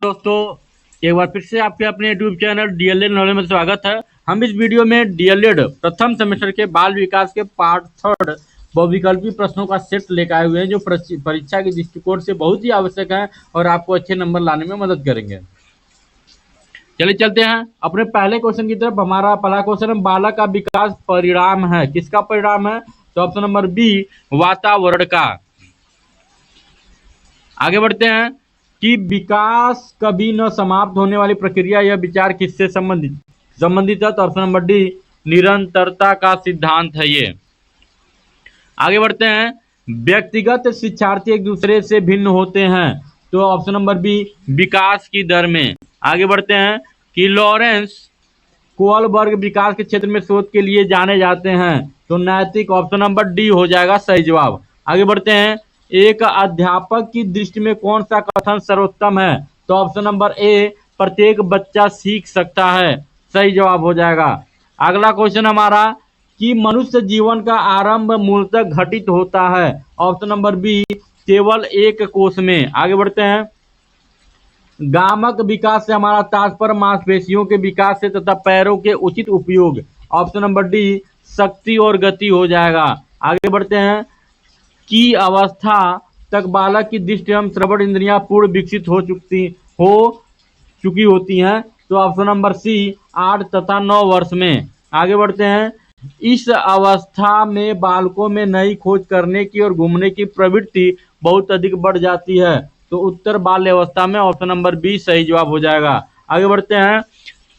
दोस्तों, एक बार फिर से आपके अपने यूट्यूब चैनल डीएलएड नॉलेज में स्वागत है। हम इस वीडियो में डीएलएड प्रथम सेमेस्टर के बाल विकास के पार्ट 3 बहुविकल्पी प्रश्नों का सेट लेकर आए हुए हैं, जो परीक्षा के दृष्टिकोण से बहुत ही आवश्यक है और आपको अच्छे नंबर लाने में मदद करेंगे। चलिए चलते हैं अपने पहले क्वेश्चन की तरफ। हमारा पहला क्वेश्चन है, बालक का विकास परिणाम है। किसका परिणाम है? तो ऑप्शन नंबर बी, वातावरण का। आगे बढ़ते हैं कि विकास कभी न समाप्त होने वाली प्रक्रिया, यह विचार किससे संबंधित है? तो ऑप्शन नंबर डी, निरंतरता का सिद्धांत है ये। आगे बढ़ते हैं, व्यक्तिगत शिक्षार्थी एक दूसरे से भिन्न होते हैं। तो ऑप्शन नंबर बी, विकास की दर में। आगे बढ़ते हैं कि लॉरेंस कोलबर्ग विकास के क्षेत्र में शोध के लिए जाने जाते हैं। तो नैतिक, ऑप्शन नंबर डी हो जाएगा सही जवाब। आगे बढ़ते हैं, एक अध्यापक की दृष्टि में कौन सा कथन सर्वोत्तम है? तो ऑप्शन नंबर ए, प्रत्येक बच्चा सीख सकता है, सही जवाब हो जाएगा। अगला क्वेश्चन हमारा कि मनुष्य जीवन का आरंभ मूलतः घटित होता है। ऑप्शन नंबर बी, केवल एक कोष में। आगे बढ़ते हैं, गामक विकास से हमारा तात्पर्य मांसपेशियों के विकास से तथा पैरों के उचित उपयोग। ऑप्शन नंबर डी, शक्ति और गति हो जाएगा। आगे बढ़ते हैं की अवस्था तक बालक की दृष्टि एवं श्रवण इंद्रियां पूर्ण विकसित हो चुकी होती हैं। तो ऑप्शन नंबर सी, 8 तथा 9 वर्ष में। आगे बढ़ते हैं, इस अवस्था में बालकों में नई खोज करने की और घूमने की प्रवृत्ति बहुत अधिक बढ़ जाती है। तो उत्तर बाल्य अवस्था में। ऑप्शन नंबर बी सही जवाब हो जाएगा। आगे बढ़ते हैं,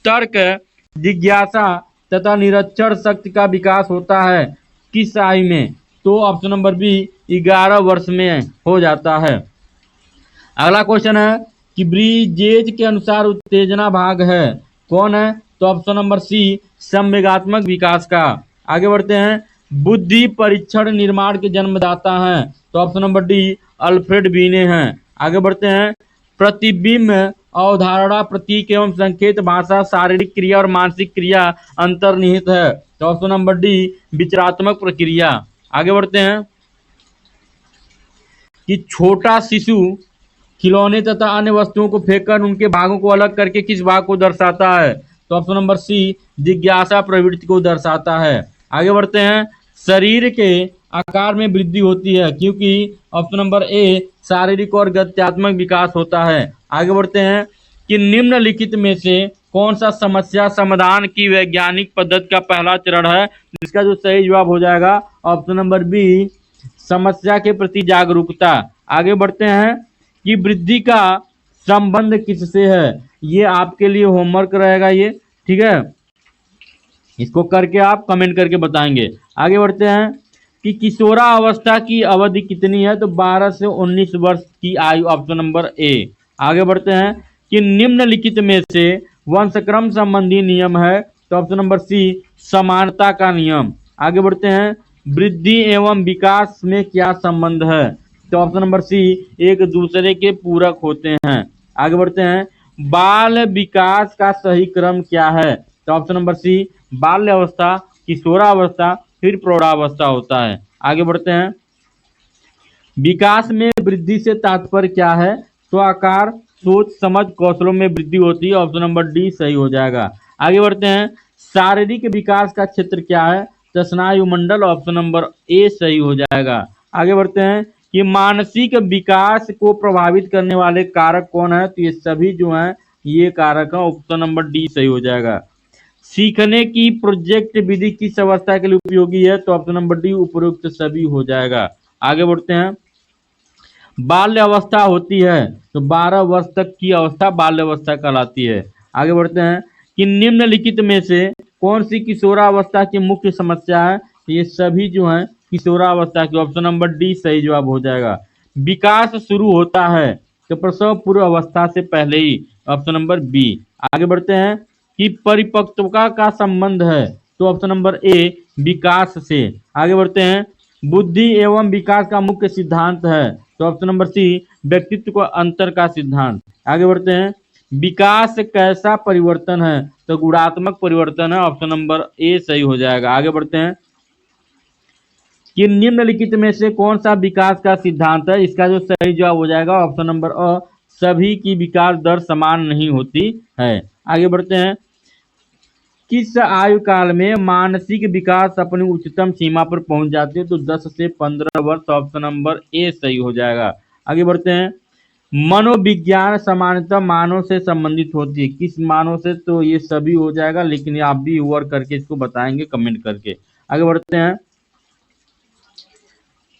तर्क, जिज्ञासा तथा निरीक्षण शक्ति का विकास होता है किस आयु में? तो ऑप्शन नंबर बी, 11 वर्ष में हो जाता है। अगला क्वेश्चन है कि ब्रीजेज के अनुसार उत्तेजना भाग है कौन है? तो ऑप्शन नंबर सी, संवेगात्मक विकास का। आगे बढ़ते हैं, बुद्धि परीक्षण निर्माण के जन्मदाता हैं। तो ऑप्शन नंबर डी, अल्फ्रेड बीने हैं। आगे बढ़ते हैं, प्रतिबिंब, अवधारणा, प्रतीक एवं संकेत भाषा, शारीरिक क्रिया और मानसिक क्रिया अंतर्निहित है। तो ऑप्शन नंबर डी, विचारात्मक प्रक्रिया। आगे बढ़ते हैं कि छोटा शिशु खिलौने तथा अन्य वस्तुओं को फेंककर उनके भागों को अलग करके किस भाग को दर्शाता है? तो ऑप्शन नंबर सी, जिज्ञासा प्रवृत्ति को दर्शाता है। आगे बढ़ते हैं, शरीर के आकार में वृद्धि होती है क्योंकि ऑप्शन नंबर ए, शारीरिक और गत्यात्मक विकास होता है। आगे बढ़ते हैं कि निम्नलिखित में से कौन सा समस्या समाधान की वैज्ञानिक पद्धति का पहला चरण है? जिसका जो सही जवाब हो जाएगा ऑप्शन नंबर बी, समस्या के प्रति जागरूकता। आगे बढ़ते हैं कि वृद्धि का संबंध किससे है? ये आपके लिए होमवर्क रहेगा ये, ठीक है, इसको करके आप कमेंट करके बताएंगे। आगे बढ़ते हैं कि किशोरावस्था की अवधि कितनी है? तो 12 से 19 वर्ष की आयु, ऑप्शन नंबर ए। आगे बढ़ते हैं कि निम्नलिखित में से वंशक्रम संबंधी नियम है। तो ऑप्शन नंबर सी, समानता का नियम। आगे बढ़ते हैं, वृद्धि एवं विकास में क्या संबंध है? तो ऑप्शन नंबर सी, एक दूसरे के पूरक होते हैं। आगे बढ़ते हैं, बाल विकास का सही क्रम क्या है? तो ऑप्शन नंबर सी, बाल्य अवस्था, किशोरावस्था, फिर प्रौढ़ावस्था होता है। आगे बढ़ते हैं, विकास में वृद्धि से तात्पर्य क्या है? तो आकार, सोच, समझ, कौशलों में वृद्धि होती है। ऑप्शन नंबर डी सही हो जाएगा। आगे बढ़ते हैं, शारीरिक विकास का क्षेत्र क्या है? तो स्नायुमंडल, ऑप्शन नंबर ए सही हो जाएगा। आगे बढ़ते हैं कि मानसिक विकास को प्रभावित करने वाले कारक कौन है? तो ये सभी जो हैं ये कारक है, ऑप्शन नंबर डी सही हो जाएगा। सीखने की प्रोजेक्ट विधि किस अवस्था के लिए उपयोगी है? तो ऑप्शन नंबर डी, उपयुक्त सभी हो जाएगा। आगे बढ़ते हैं, बाल्य अवस्था होती है तो 12 वर्ष तक की अवस्था बाल्य अवस्था कहलाती है। आगे बढ़ते हैं कि निम्नलिखित में से कौन सी किशोरावस्था की मुख्य समस्या है? ये सभी जो हैं किशोरावस्था की, ऑप्शन नंबर डी सही जवाब हो जाएगा। विकास शुरू होता है तो प्रसव पूर्व अवस्था से पहले ही, ऑप्शन नंबर बी। आगे बढ़ते हैं कि परिपक्वता का संबंध है। तो ऑप्शन नंबर ए, विकास से। आगे बढ़ते हैं, बुद्धि एवं विकास का मुख्य सिद्धांत है। तो ऑप्शन नंबर सी, व्यक्तित्व को अंतर का सिद्धांत। आगे बढ़ते हैं, विकास कैसा परिवर्तन है? तो गुणात्मक परिवर्तन है। ऑप्शन नंबर ए सही हो जाएगा। आगे बढ़ते हैं कि निम्नलिखित में से कौन सा विकास का सिद्धांत है? इसका जो सही जवाब हो जाएगा ऑप्शन नंबर अ, सभी की विकास दर समान नहीं होती है। आगे बढ़ते हैं। किस आयु काल में मानसिक विकास अपनी उच्चतम सीमा पर पहुंच जाती है? तो 10 से 15 वर्ष, ऑप्शन नंबर ए सही हो जाएगा। आगे बढ़ते हैं। मनोविज्ञान सामान्यतः मानव से संबंधित होती है, किस मानव से? तो ये सभी हो जाएगा, लेकिन आप भी वर्क करके इसको बताएंगे कमेंट करके। आगे बढ़ते हैं।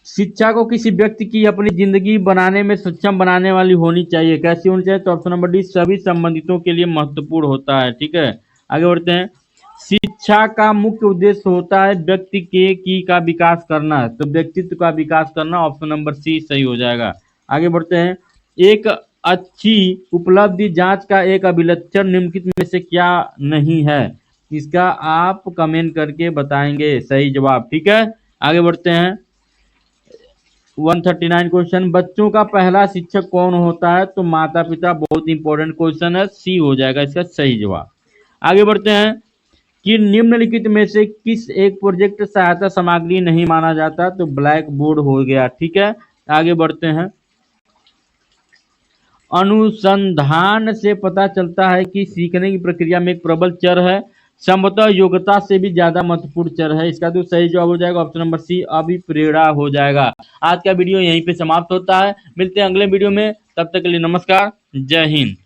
शिक्षा को किसी व्यक्ति की अपनी जिंदगी बनाने में सक्षम बनाने वाली होनी चाहिए, कैसी होनी चाहिए? तो ऑप्शन नंबर डी, सभी संबंधितों के लिए महत्वपूर्ण होता है। ठीक है, आगे बढ़ते हैं। शिक्षा का मुख्य उद्देश्य होता है व्यक्ति के का विकास करना, तो व्यक्तित्व का विकास करना, ऑप्शन नंबर सी सही हो जाएगा। आगे बढ़ते हैं। एक अच्छी उपलब्धि जांच का एक अभिलक्षण निम्नलिखित में से क्या नहीं है? इसका आप कमेंट करके बताएंगे सही जवाब। ठीक है, आगे बढ़ते हैं। 139 क्वेश्चन, बच्चों का पहला शिक्षक कौन होता है? तो माता पिता, बहुत इंपॉर्टेंट क्वेश्चन है, सी हो जाएगा इसका सही जवाब। आगे बढ़ते हैं कि निम्नलिखित में से किस एक प्रोजेक्ट सहायता सामग्री नहीं माना जाता? तो ब्लैक बोर्ड हो गया। ठीक है, आगे बढ़ते हैं। अनुसंधान से पता चलता है कि सीखने की प्रक्रिया में एक प्रबल चर है, संभवतः योग्यता से भी ज्यादा महत्वपूर्ण चर है, इसका तो सही जवाब हो जाएगा ऑप्शन नंबर सी, अभिप्रेरणा हो जाएगा। आज का वीडियो यहीं पे समाप्त होता है, मिलते हैं अगले वीडियो में, तब तक के लिए नमस्कार, जय हिंद।